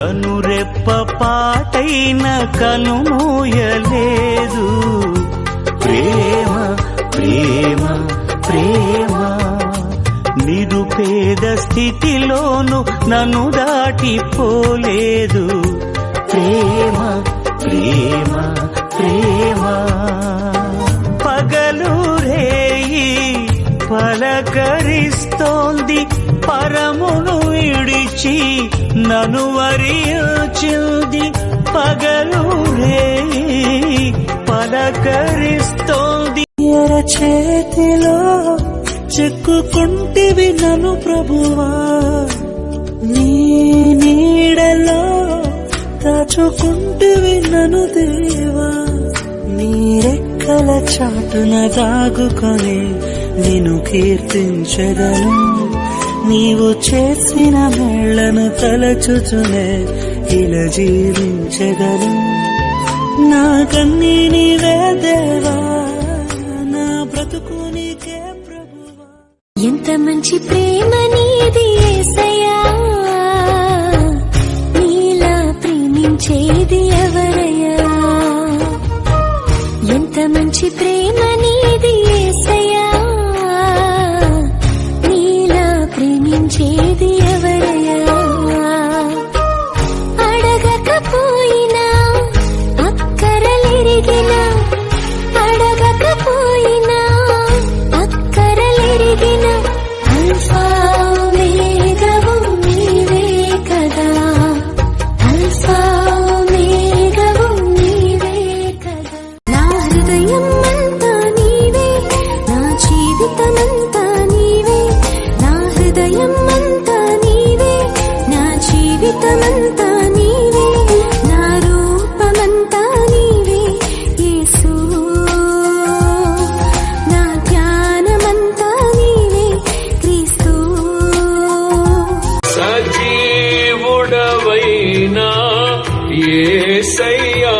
కనురెప్ప పాటైన కనుమూయలేదు. ప్రేమ ప్రేమ ప్రేమ నిరుపేద స్థితిలోను నన్ను దాటిపోలేదు. ప్రేమ ప్రేమ ప్రేమ పగలు రేయి పలకరిస్తోంది, పరమును విడిచి నన్ను వరించింది. పగలు రేయి పలకరిస్తోంది. చేతిలో చెక్కుకుంటివి నన్ను ప్రభువా, నీ నీడలో దాచుకుంటివి నన్ను దేవా. నీ రెక్కల చాటున దాగుకొని నిన్ను కీర్తించెదను. నీవు చేసిన మేళ్లను తలచుచునే ఇలా జీవించెదను. నా కన్నీ నీవే దేవా, నా బ్రతుకు నీకే ప్రభువా. ఎంత మంచి ప్రేమ నీది యేసయ్యా, నీలా ప్రేమించేది ఎవరయ్యా. ఎంత మంచి ప్రేమ నీది యేసయ్యా, నీలా ప్రేమించేది ఎవరయ్యా. అడగకపోయినా అక్కరలెరిగినా, అడగకపోయినా అక్కరలెరిగినా, అల్ఫా ఓమేగావు నీవే కదా, అల్ఫా ఓమేగావు నీవే కదా. నా హృదయం అంతా నీవే, నా జీవితమంతా నీవే. నా హృదయం అంతా నీవే, నా జీవితమంతా నీవే. నా రూపమంతా నీవే యేసు, నా ధ్యానమంతా నీవే క్రీస్తు. సజీవుడవైనా యేసయ్యా